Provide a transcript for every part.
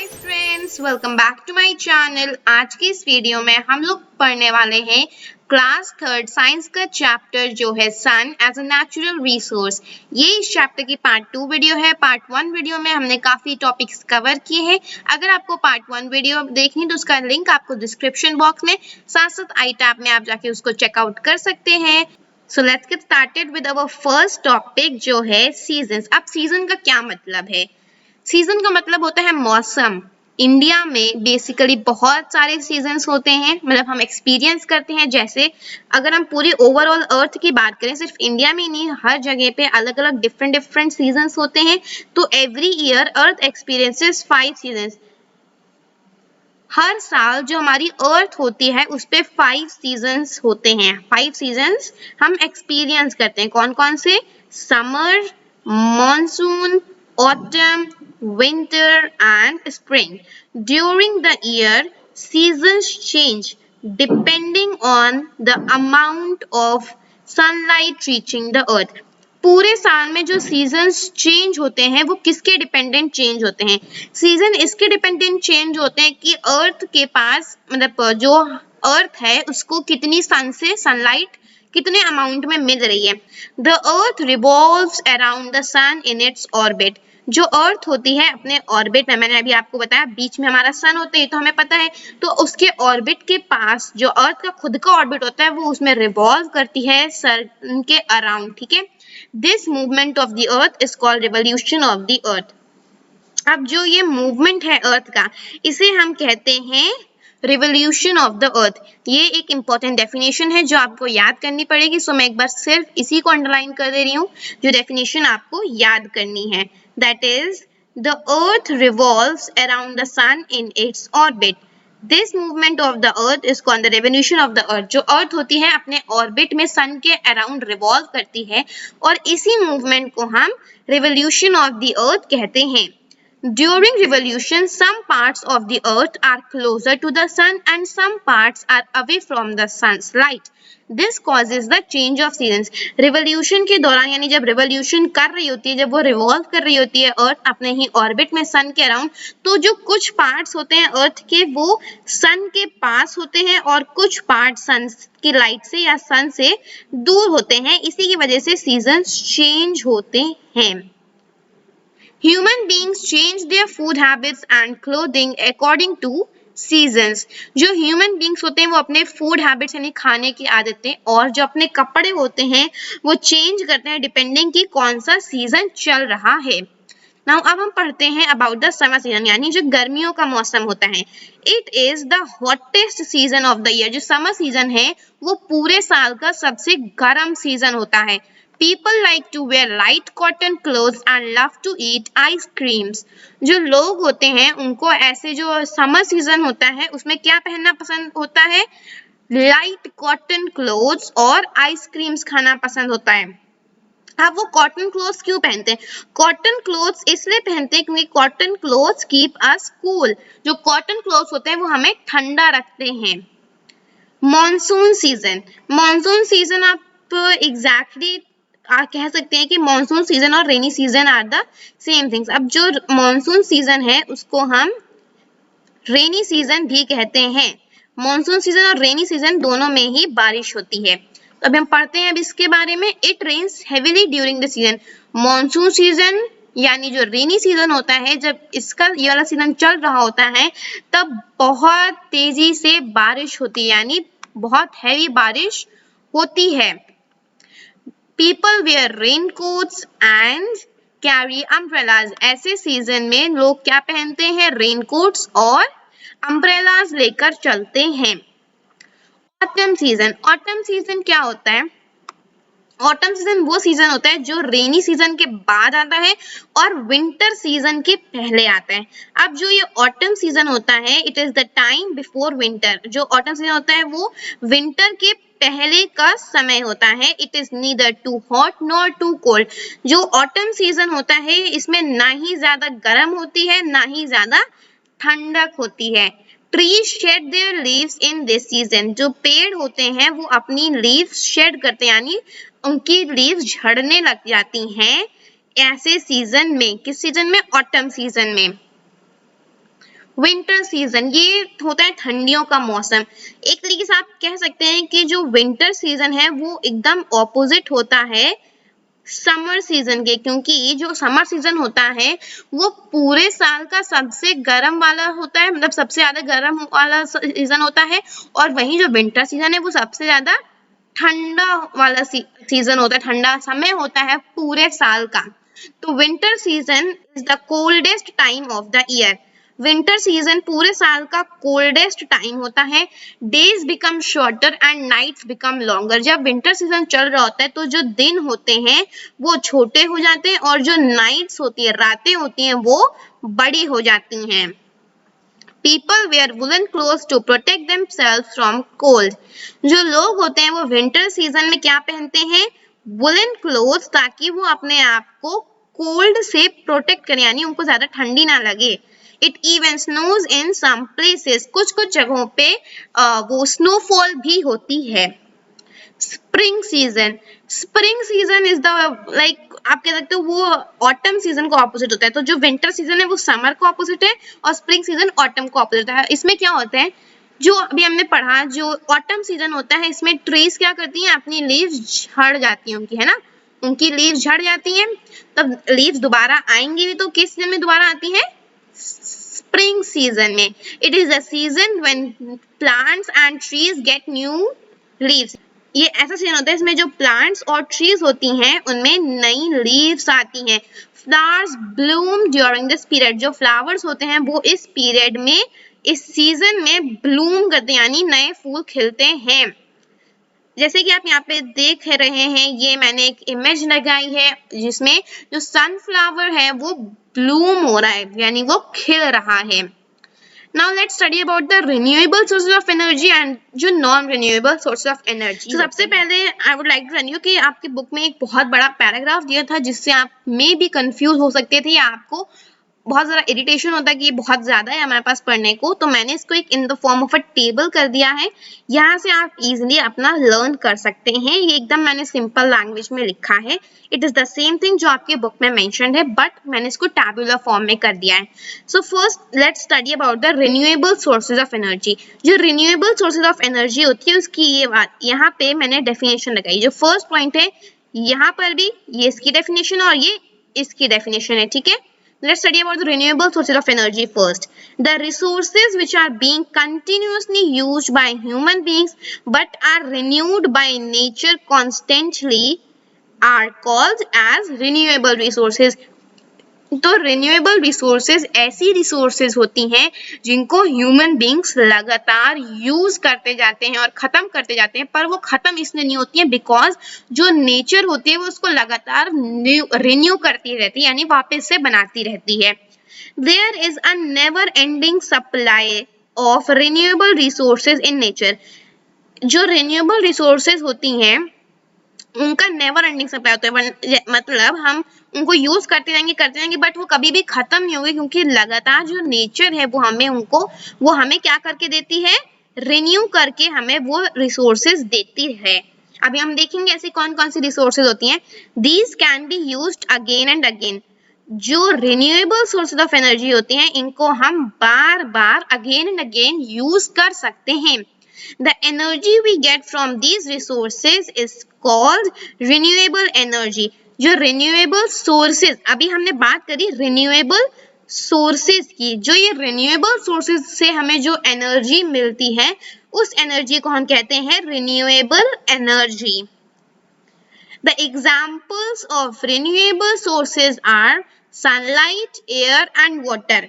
Hi friends, welcome back to my channel. आज की इस वीडियो में हम लोग पढ़ने वाले हैं क्लास थर्ड साइंस का चैप्टर जो है सन एज अ नेचुरल रिसोर्स। ये इस चैप्टर की पार्ट 2 वीडियो है। पार्ट 1 वीडियो में हमने काफी टॉपिक्स कवर किए हैं। अगर आपको पार्ट 1 वीडियो देखनी तो उसका लिंक आपको डिस्क्रिप्शन बॉक्स में साथ साथ आई टैब में आप जाके उसको चेकआउट कर सकते हैं। So let's get started with our first topic जो है सीजन्स। अब सीजन का क्या मतलब है? सीजन का मतलब होता है मौसम। इंडिया में बेसिकली बहुत सारे सीजन्स होते हैं, मतलब हम एक्सपीरियंस करते हैं। जैसे अगर हम पूरी ओवरऑल अर्थ की बात करें, सिर्फ इंडिया में नहीं, हर जगह पे अलग अलग डिफरेंट सीजन्स होते हैं। तो एवरी ईयर अर्थ एक्सपीरियंसेस 5 सीजन्स। हर साल जो हमारी अर्थ होती है उस पे 5 सीजन्स होते हैं। 5 सीजन्स हम एक्सपीरियंस करते हैं। कौन कौन से? Summer, monsoon, autumn, winter and spring. During the year, seasons change depending on the amount of sunlight reaching the earth. पूरे साल में जो सीजन्स चेंज होते हैं वो किसके डिपेंडेंट चेंज होते हैं? सीजन इसके डिपेंडेंट चेंज होते हैं कि अर्थ के पास, मतलब जो अर्थ है उसको कितनी सन से सनलाइट कितने अमाउंट में मिल रही है। The earth revolves around the sun in its orbit. जो अर्थ होती है अपने ऑर्बिट में, मैंने अभी आपको बताया बीच में हमारा सन होता है, तो हमें पता है। तो उसके ऑर्बिट के पास जो अर्थ का खुद का ऑर्बिट होता है वो उसमें रिवॉल्व करती है सन के अराउंड, ठीक है। This movement of the earth is called revolution of the अर्थ। अब जो ये मूवमेंट है अर्थ का, इसे हम कहते हैं रिवोल्यूशन ऑफ द अर्थ। ये एक इंपॉर्टेंट डेफिनेशन है जो आपको याद करनी पड़ेगी। सो मैं एक बार सिर्फ इसी को अंडरलाइन कर दे रही हूँ, जो डेफिनेशन आपको याद करनी है। That is the earth revolves around the sun in its orbit. This movement of the earth is called the revolution of the earth. जो अर्थ होती है अपने ऑर्बिट में सन के अराउंड रिवॉल्व करती है, और इसी मूवमेंट को हम रिवोल्यूशन ऑफ द अर्थ कहते हैं। During revolution, some parts of the earth are closer to the sun and some parts are away from the sun's light. This causes the change of seasons. Revolution के दौरान, यानी जब revolution कर रही होती है, जब वो revolve कर रही होती है अर्थ अपने ही ऑर्बिट में सन के अराउंड, तो जो कुछ पार्ट्स होते हैं अर्थ के वो सन के पास होते हैं और कुछ पार्ट सन की लाइट से या सन से दूर होते हैं। इसी की वजह से सीजन्स चेंज होते हैं। Human beings change their food habits and clothing according to seasons. जो human beings होते हैं वो अपने food habits यानी खाने की आदतें और जो अपने कपड़े होते हैं वो change करते हैं डिपेंडिंग कि कौन सा सीजन चल रहा है। Now अब हम पढ़ते हैं about the summer season, यानी जो गर्मियों का मौसम होता है। It is the hottest season of the year. जो summer season है वो पूरे साल का सबसे गर्म सीजन होता है। People like to wear light cotton clothes and love to eat ice creams. जो लोग होते हैं उनको ऐसे जो समर सीजन होता है उसमें क्या पहनना पसंद होता है? लाइट कॉटन क्लोथ्स और आइसक्रीम्स खाना पसंद होता है। अब वो कॉटन क्लोथ्स क्यों पहनते हैं? कॉटन क्लोथ्स इसलिए पहनते हैं क्योंकि cotton clothes keep us cool. जो कॉटन क्लोथ्स होते हैं वो हमें ठंडा रखते हैं। मॉनसून सीजन आप एग्जैक्टली कह सकते हैं कि मॉनसून सीजन और rainy season are the same things. अब जो मॉनसून सीजन है उसको हम रेनी सीजन भी कहते हैं। मॉनसून सीजन और रेनी सीजन दोनों में ही बारिश होती है। तो अभी हम पढ़ते हैं अब इसके बारे में। It rains heavily during the season. Monsoon season यानी जो रेनी सीजन होता है, जब इसका ये वाला सीजन चल रहा होता है तब बहुत तेजी से बारिश होती है, यानी बहुत हैवी बारिश होती है। People wear raincoats and carry umbrellas. ऐसे सीजन में लोग क्या पहनते हैं? रेनकोट्स और अम्ब्रेलाज लेकर चलते हैं। ऑटम सीजन क्या होता है? ऑटम सीजन वो सीजन होता है जो रेनी सीजन के बाद आता है और विंटर सीजन के पहले आता है। अब जो ये ऑटम सीजन होता है, it is the time before winter. जो ऑटम सीजन होता है वो विंटर के पहले का समय होता है। It is neither too hot nor too cold. जो ऑटम सीजन होता है इसमें ना ही ज्यादा गर्म होती है ना ही ज्यादा ठंडक होती है। Trees shade there leaves in this season. जो पेड़ होते हैं वो अपनी लीव्स शेड करते हैं, यानी उनकी लीव्स झड़ने लग जाती हैं ऐसे सीजन में। किस सीजन में? ऑटम सीजन में। विंटर सीजन ये होता है ठंडियों का मौसम। एक तरीके से आप कह सकते हैं कि जो विंटर सीजन है वो एकदम ऑपोजिट होता है समर सीजन के, क्योंकि जो समर सीजन होता है वो पूरे साल का सबसे गर्म वाला होता है, मतलब सबसे ज्यादा गर्म वाला सीजन होता है, और वहीं जो विंटर सीजन है वो सबसे ज्यादा ठंडा वाला सीजन होता है, ठंडा समय होता है पूरे साल का। तो winter season is the coldest time of the year. Winter season पूरे साल का कोल्डेस्ट टाइम होता है। Days become shorter and nights become longer. जब विंटर सीजन चल रहा होता है तो जो दिन होते हैं वो छोटे हो जाते हैं और जो नाइट्स होती है, रातें होती हैं, वो बड़ी हो जाती हैं। People wear woolen clothes to protect themselves from cold. जो लोग होते हैं वो विंटर सीजन में क्या पहनते हैं? वुलन क्लोथ्स, ताकि वो अपने आप को कोल्ड से प्रोटेक्ट करें, यानी उनको ज्यादा ठंडी ना लगे। It even snows in some places. कुछ कुछ जगहों पे वो स्नोफॉल भी होती है। Spring season. Spring season is the like आप कह सकते हो वो ऑटम सीजन को ऑपोजिट होता है। तो जो विंटर सीजन है वो समर को ऑपोजिट है और स्प्रिंग सीजन ऑटम को ऑपोजिट है। इसमें क्या होता है, जो अभी हमने पढ़ा, जो ऑटम सीजन होता है इसमें ट्रीज क्या करती हैं, अपनी लीव्स झड़ जाती हैं उनकी, है ना, उनकी लीव्स झड़ जाती हैं। तब लीव्स दोबारा आएंगी भी तो किस सीजन में दोबारा आती है? स्प्रिंग सीजन में। It is a season when plants and trees get new leaves. ये ऐसा सीजन होता है इसमें जो प्लांट्स और ट्रीज होती हैं उनमें नई लीव्स आती हैं। Flowers Bloom during this period. जो फ्लावर्स होते हैं वो इस पीरियड में, इस सीजन में ब्लूम करते हैं, यानी नए फूल खिलते हैं। जैसे कि आप यहाँ पे देख रहे हैं, ये मैंने एक इमेज लगाई है जिसमें जो सनफ्लावर है वो ब्लूम हो रहा है, यानी वो खिल रहा है। Now let's study about the renewable sources of energy and जो non-renewable sources of energy। तो सबसे पहले I would like to tell you कि आपकी बुक में एक बहुत बड़ा पैराग्राफ दिया था जिससे आप मे भी कंफ्यूज हो सकते थे या आपको बहुत ज़्यादा इरिटेशन होता है कि ये बहुत ज़्यादा है हमारे पास पढ़ने को। तो मैंने इसको एक in the form of a table कर दिया है, यहाँ से आप इजीली अपना लर्न कर सकते हैं। ये एकदम मैंने सिंपल लैंग्वेज में लिखा है। It is the same thing जो आपके बुक में मेंशन्ड है, बट मैंने इसको टैबुलर फॉर्म में कर दिया है। So first let's study about the renewable sources of energy. जो रिन्यूएबल सोर्सेज ऑफ एनर्जी होती है उसकी ये बात यहाँ पे मैंने डेफिनेशन लगाई। जो फर्स्ट पॉइंट है यहाँ पर भी ये इसकी डेफिनेशन और ये इसकी डेफिनेशन है, ठीक है। Let's study about the renewable sources of energy first. The resources which are being continuously used by human beings but are renewed by nature constantly are called as renewable resources. तो renewable resources ऐसी resources होती हैं जिनको human beings लगातार use करते जाते हैं और खत्म करते जाते हैं, पर वो खत्म इसलिए नहीं होती है बिकॉज जो नेचर होती है वो उसको लगातार रिन्यू करती रहती है, यानी वापस से बनाती रहती है। There is a never ending supply of renewable resources in nature. जो रिन्यूएबल रिसोर्सेज होती हैं उनका नेवर एंडिंग सप्लाई होता है, मतलब हम उनको यूज करते जाएंगे बट वो कभी भी खत्म नहीं होंगे, क्योंकि लगातार जो नेचर है वो हमें क्या करके देती है, रिन्यू करके हमें वो रिसोर्सेज देती है। अभी हम देखेंगे ऐसी कौन कौन सी रिसोर्सेज होती हैं। These can be used again and again. जो रिन्यूएबल सोर्सेज ऑफ एनर्जी होती हैं इनको हम बार बार अगेन एंड अगेन यूज कर सकते हैं। The energy we get from these resources is called renewable energy. जो renewable sources, अभी हमने बात करी renewable sources की, जो ये renewable sources से हमें जो energy मिलती है उस energy को हम कहते हैं renewable energy. The examples of renewable sources are sunlight, air and water.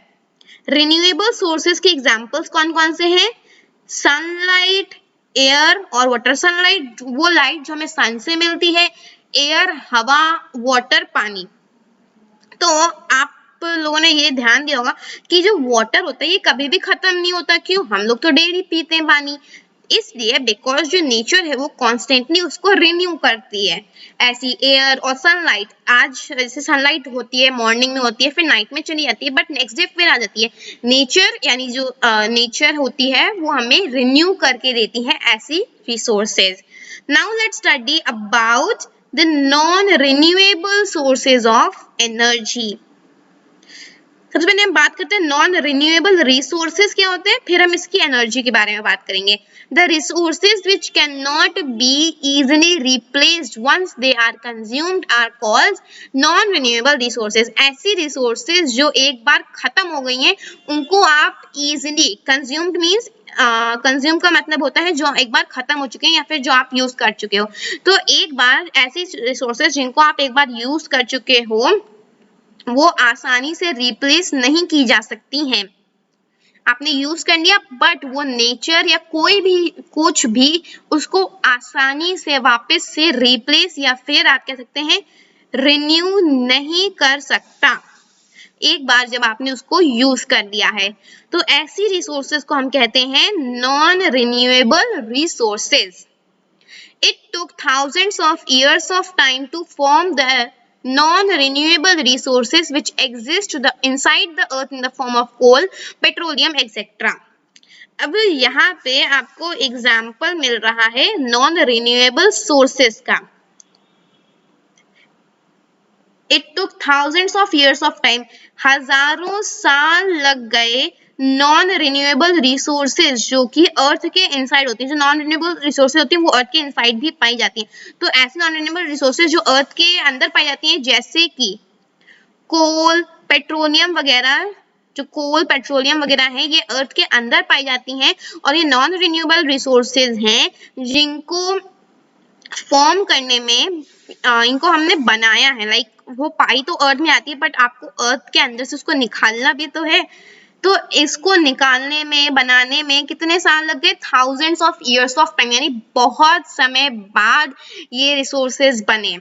Renewable sources के examples कौन कौन से हैं? सनलाइट, एयर और वाटर। सनलाइट वो लाइट जो हमें सन से मिलती है, एयर हवा, वाटर पानी। तो आप लोगों ने ये ध्यान दिया होगा कि जो वाटर होता है ये कभी भी खत्म नहीं होता। क्यों? हम लोग तो डेली पीते हैं पानी, इसलिए बिकॉज जो नेचर है वो कॉन्स्टेंटली उसको रिन्यू करती है। ऐसी एयर और सनलाइट, आज जैसे सनलाइट होती है मॉर्निंग में होती है फिर नाइट में चली जाती है बट नेक्स्ट डे फिर आ जाती है। नेचर यानी जो नेचर होती है वो हमें रिन्यू करके देती है ऐसी resources. Now let's study about the non renewable sources of energy. सबसे पहले हम बात करते हैं नॉन रिन्यूएबल रिसोर्सेज क्या होते हैं, फिर हम इसकी एनर्जी के बारे में बात करेंगे। The resources which can not be easily replaced once they are consumed are called non renewable resources. ऐसी रिसोर्सेज जो एक बार खत्म हो गई हैं उनको आप इजिली, कंज्यूम्ड मीन्स कंज्यूम का मतलब होता है जो एक बार खत्म हो चुके हैं या फिर जो आप यूज कर चुके हो। तो एक बार ऐसी रिसोर्सेज जिनको आप एक बार यूज कर चुके हो वो आसानी से रिप्लेस नहीं की जा सकती हैं। आपने यूज कर लिया बट वो नेचर या कोई भी कुछ भी उसको आसानी से वापस से रिप्लेस या फिर आप कह सकते हैं रिन्यू नहीं कर सकता एक बार जब आपने उसको यूज कर दिया है। तो ऐसी रिसोर्सेज को हम कहते हैं non renewable resources. It took thousands of years of time to form the non-renewable resources which exist inside the earth in the form of coal, petroleum, etc. अब यहाँ पे आपको एग्जाम्पल मिल रहा है नॉन रिन्यूएबल सोर्सेस का। It took thousands of years of time, हजारों साल लग गए नॉन रिन्यूएबल रिसोर्सेज जो कि अर्थ के इनसाइड होती है। जो नॉन रिन्यूएबल रिसोर्सेज होती है वो अर्थ के इनसाइड भी पाई जाती है। तो ऐसे नॉन रिन्यूएबल रिसोर्सेज जो अर्थ के अंदर पाई जाती हैं जैसे कि कोल, पेट्रोलियम वगैरह, जो कोल पेट्रोलियम वगैरह है ये अर्थ के अंदर पाई जाती हैं और ये नॉन रिन्यूएबल रिसोर्सेज हैं जिनको फॉर्म करने में इनको हमने बनाया है। लाइक वो पाई तो अर्थ में आती है बट आपको अर्थ के अंदर से उसको निकालना भी तो है। तो इसको निकालने में, बनाने में कितने साल लग गए? Thousands of years of time, यानी बहुत समय बाद ये रिसोर्सेज बने।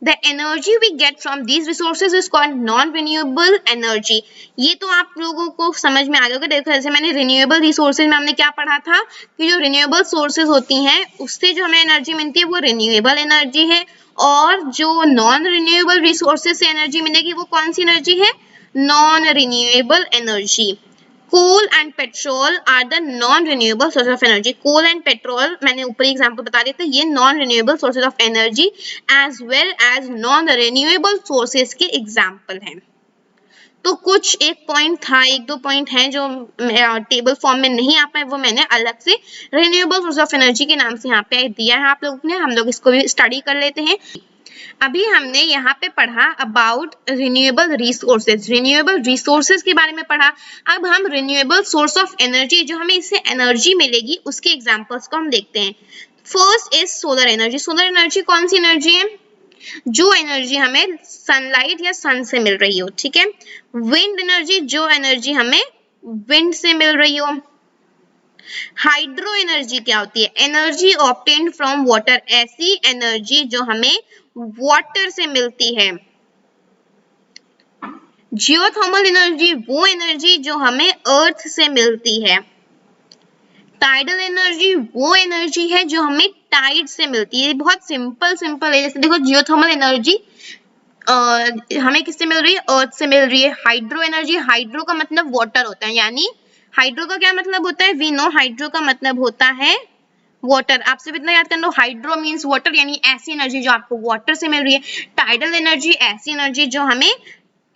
The energy we get from these resources is called non-renewable energy. ये तो आप लोगों को समझ में आ गया होगा। देखो जैसे मैंने रिन्यूएबल रिसोर्सेज में हमने क्या पढ़ा था कि जो रिन्यूएबल सोर्सेज होती हैं उससे जो हमें एनर्जी मिलती है वो रिन्यूएबल एनर्जी है और जो नॉन रिन्यूएबल रिसोर्सेज से एनर्जी मिलेगी वो कौन सी एनर्जी है? Non renewable energy. Coal and petrol are the non renewable source of energy. Coal and petrol मैंने ऊपर एग्जांपल बता दिया था, ये non renewable sources of energy as well as non renewable sources के एग्जांपल हैं। तो कुछ एक पॉइंट था, एक दो पॉइंट हैं जो टेबल फॉर्म में नहीं आ पाए, वो मैंने अलग से रिन्यूएबल सोर्स ऑफ एनर्जी के नाम से यहाँ पे दिया है आप लोगों ने। हम लोग इसको भी स्टडी कर लेते हैं। अभी हमने यहाँ पे पढ़ा about renewable resources, renewable resources के बारे में पढ़ा। अब हम रिन्यूएबल सोर्स ऑफ एनर्जी, जो हमें इससे एनर्जी मिलेगी उसके एग्जांपल्स को हम देखते हैं। First is solar energy. Solar energy कौन सी एनर्जी है? जो एनर्जी हमें सनलाइट या सन से मिल रही हो, ठीक है। विंड एनर्जी, जो एनर्जी हमें विंड से मिल रही हो। हाइड्रो एनर्जी क्या होती है? एनर्जी ऑब्टेन्ड फ्रॉम वाटर, ऐसी एनर्जी जो हमें वाटर से मिलती है। जियोथर्मल एनर्जी, वो एनर्जी जो हमें अर्थ से मिलती है। टाइडल एनर्जी, वो एनर्जी है जो हमें टाइड से मिलती है। बहुत सिंपल है। जैसे देखो जियोथर्मल एनर्जी हमें किससे मिल रही है? अर्थ से मिल रही है। हाइड्रो एनर्जी, हाइड्रो का मतलब वाटर होता है, यानी हाइड्रो का क्या मतलब होता है? वी नो हाइड्रो का मतलब होता है वाटर। आप सिर्फ इतना याद कर लो, हाइड्रो मीन्स वाटर, यानी ऐसी एनर्जी जो आपको वाटर से मिल रही है। टाइडल एनर्जी, ऐसी एनर्जी जो हमें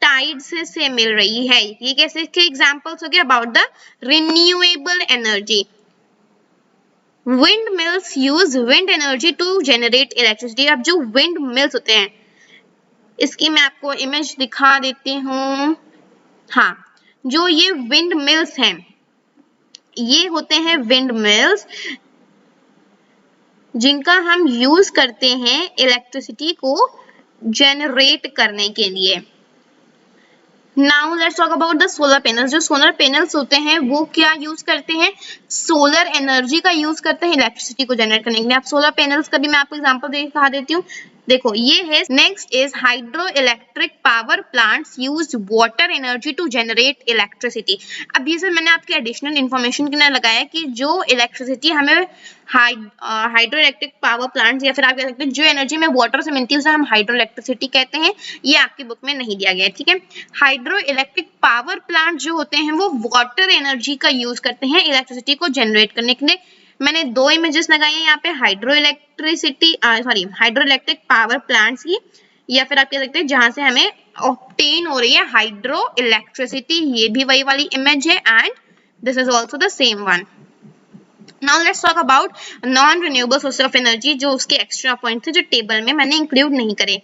टाइड से मिल रही है। ये कैसे के एग्जांपल्स हो गए about the renewable energy. Wind mills use wind energy to generate electricity. अब जो विंड मिल्स होते हैं, इसकी मैं आपको इमेज दिखा देती हूँ। हाँ, जो ये विंड मिल्स हैं, ये होते हैं विंड मिल्स जिनका हम यूज करते हैं इलेक्ट्रिसिटी को जनरेट करने के लिए। Now let's talk about the solar panels. जो सोलर पैनल्स होते हैं वो क्या यूज करते हैं? सोलर एनर्जी का यूज करते हैं इलेक्ट्रिसिटी को जनरेट करने के लिए। आप सोलर पैनल्स का भी मैं आपको एग्जांपल दिखा देती हूँ। देखो ये है। Next is hydro electric power plants use water energy to generate electricity. अब ये सब मैंने आपके एडिशनल इन्फॉर्मेशन के लिए लगाया कि जो इलेक्ट्रिसिटी हमें हाइड्रो इलेक्ट्रिक पावर प्लांट्स या फिर आप कह सकते हैं जो एनर्जी हमें वाटर से मिलती है उसे हम हाइड्रो इलेक्ट्रिसिटी कहते हैं। ये आपकी बुक में नहीं दिया गया है, ठीक है। हाइड्रो इलेक्ट्रिक पावर प्लांट जो होते हैं वो वाटर एनर्जी का यूज करते हैं इलेक्ट्रिसिटी को जनरेट करने के लिए। मैंने दो इमेजेस लगाई हैं यहाँ पे हाइड्रो इलेक्ट्रिक पावर प्लांट्स की। या फिर आप कह सकते हैं जहां से हमें ऑब्टेन हो रही है हाइड्रो इलेक्ट्रिसिटी, ये भी वही वाली इमेज है and this is also the same one. Now let's talk about non-renewable sources of energy, जो उसके एक्स्ट्रा पॉइंट थे जो टेबल में मैंने इंक्लूड नहीं करे.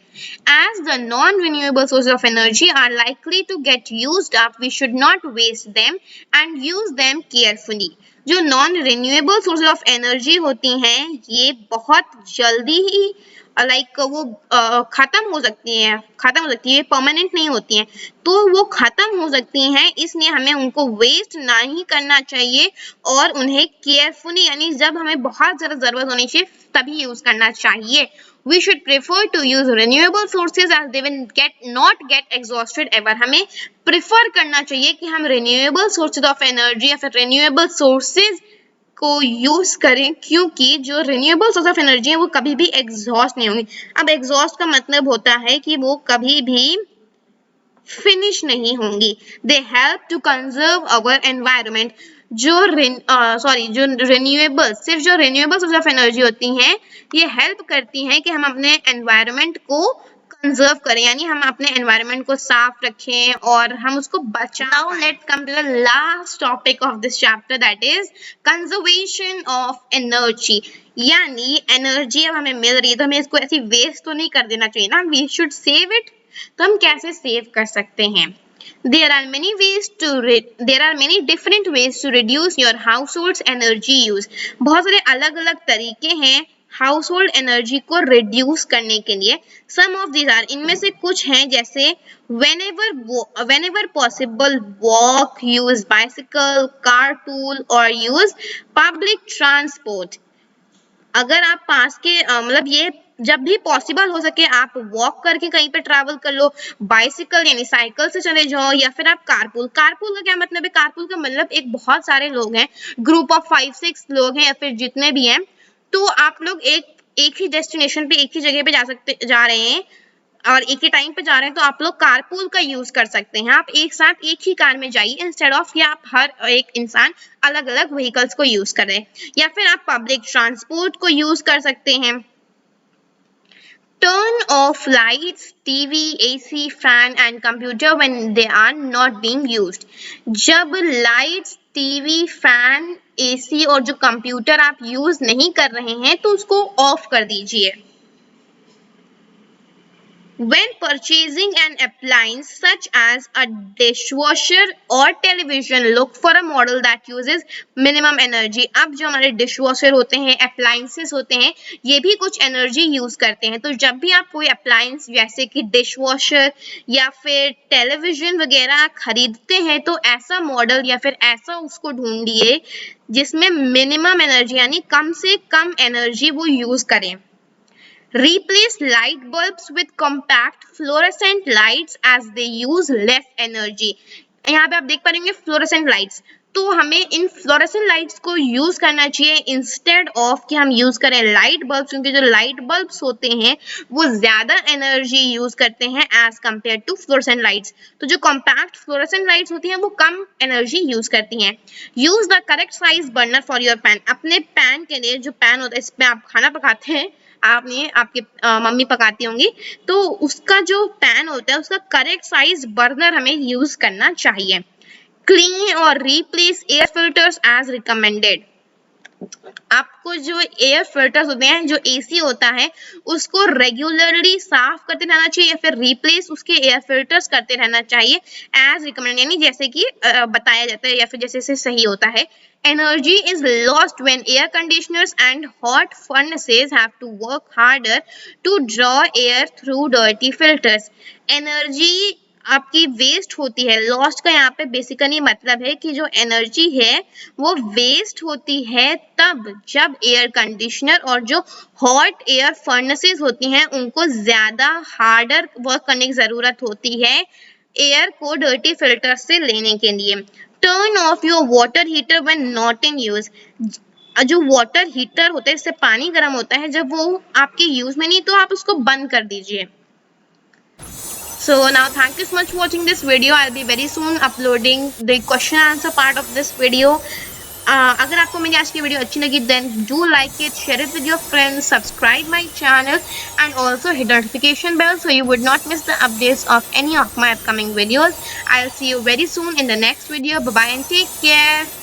As the non-renewable sources of energy are likely to get used up, we should not waste them and use them carefully. जो non renewable sources of energy होती हैं ये बहुत जल्दी ही लाइक वो खत्म हो सकती है, परमानेंट नहीं होती हैं, तो वो खत्म हो सकती हैं, इसलिए हमें उनको वेस्ट नहीं करना चाहिए और उन्हें केयरफुली यानी जब हमें बहुत ज़्यादा ज़रूरत होनी चाहिए तभी यूज़ करना चाहिए. We should prefer to use renewable sources as they will not get exhausted ever. हमें प्रेफर करना चाहिए कि हम renewable sources of energy या फिर renewable sources को यूज करें, क्योंकि जो रिन्यूएबल सोर्स ऑफ एनर्जी है वो कभी भी एग्जॉस्ट नहीं होंगी. अब एग्जॉस्ट का मतलब होता है कि वो कभी भी फिनिश नहीं होंगी. They help to conserve our environment. जो रिन्यूएबल सिर्फ जो रिन्यूएबल सोर्स ऑफ एनर्जी होती हैं ये हेल्प करती हैं कि हम अपने एनवायरमेंट को कंजर्व करें, यानी हम अपने एनवायरनमेंट को साफ रखें और हम उसको बचाएं. Now let's come to the last topic of this chapter, that is conservation of energy. यानी एनर्जी अब हमें मिल रही है तो हमें इसको ऐसी वेस्ट तो नहीं कर देना चाहिए ना, वी शुड सेव इट. तो हम कैसे सेव कर सकते हैं? There are many different ways to reduce your household's energy use. बहुत सारे अलग अलग तरीके हैं हाउस होल्ड एनर्जी को रिड्यूस करने के लिए. सम ऑफ दीज आर, इनमें से कुछ हैं जैसे whenever possible walk, use bicycle, carpool और use public transport. अगर आप पास के मतलब ये जब भी पॉसिबल हो सके आप वॉक करके कहीं पे ट्रैवल कर लो, बाइसिकल यानी साइकिल से चले जाओ, या फिर आप कारपूल. कारपूल का क्या मतलब है? कारपूल का मतलब एक बहुत सारे लोग हैं, ग्रुप ऑफ 5-6 लोग हैं या फिर जितने भी हैं, तो आप लोग एक ही डेस्टिनेशन पे एक ही जगह पे जा रहे हैं और एक ही टाइम पे जा रहे हैं, तो आप लोग कारपूल का यूज कर सकते हैं. आप एक साथ एक ही कार में जाइए इंस्टेड ऑफ कि आप हर एक इंसान अलग अलग व्हीकल्स को यूज करें. या फिर आप पब्लिक ट्रांसपोर्ट को यूज कर सकते हैं. Turn off lights, TV, AC, fan and computer when they are not being used. जब lights, TV, fan, AC और जो कंप्यूटर आप यूज नहीं कर रहे हैं तो उसको ऑफ कर दीजिए. When purchasing an appliance such as a dishwasher or television, look for a model that uses minimum energy. अब जो हमारे dishwasher होते हैं, appliances होते हैं, ये भी कुछ energy use करते हैं. तो जब भी आप कोई appliance जैसे कि dishwasher या फिर television वगैरह खरीदते हैं तो ऐसा मॉडल या फिर ऐसा उसको ढूंढिए जिसमें minimum energy यानी कम से कम energy वो use करें. Replace light bulbs with compact fluorescent lights as they use less energy. यहाँ पे आप देख पाएंगे fluorescent lights, तो हमें इन fluorescent lights को यूज करना चाहिए इंस्टेड ऑफ कि हम यूज करें लाइट बल्ब, क्योंकि जो लाइट बल्ब्स होते हैं वो ज्यादा एनर्जी यूज करते हैं as compare to fluorescent lights. तो जो compact fluorescent lights होती हैं वो कम एनर्जी यूज करती हैं. Use the correct size burner for your pan. अपने पैन के लिए जो पैन होता है इसमें आप खाना पकाते हैं, आपने आपके मम्मी पकाती होंगी, तो उसका जो पैन होता है उसका करेक्ट साइज बर्नर हमें यूज करना चाहिए. क्लीन और replace air filters as recommended. आपको जो एयर फिल्टर्स होते हैं, जो एसी होता है, उसको रेगुलरली साफ करते रहना चाहिए या फिर रिप्लेस उसके एयर फिल्टर्स करते रहना चाहिए एज रिकमेंडेड, यानी जैसे कि बताया जाता है या फिर जैसे से सही होता है. Energy is lost when air conditioners and hot furnaces have to work harder to draw air through dirty filters. Energy आपकी वेस्ट होती है. लॉस्ट का यहाँ पे बेसिकली मतलब है कि जो एनर्जी है वो वेस्ट होती है तब जब एयर कंडीशनर और जो हॉट एयर फर्नेसेस होती हैं उनको ज्यादा हार्डर वर्क करने की जरूरत होती है एयर को डर्टी फिल्टर से लेने के लिए. Turn off your water heater when not in use. जो वाटर हीटर होता है इससे पानी गर्म होता है, जब वो आपके यूज में नहीं तो आप उसको बंद कर दीजिए. So now thank you so much for watching this video. I'll be very soon uploading the question answer part of this video. अगर आपको मेरी आज की वीडियो अच्छी लगी then do like it, share it with your friends, subscribe my channel and also hit the notification bell so you would not miss the updates of any of my upcoming videos. I'll see you very soon in the next video. Bye bye and take care.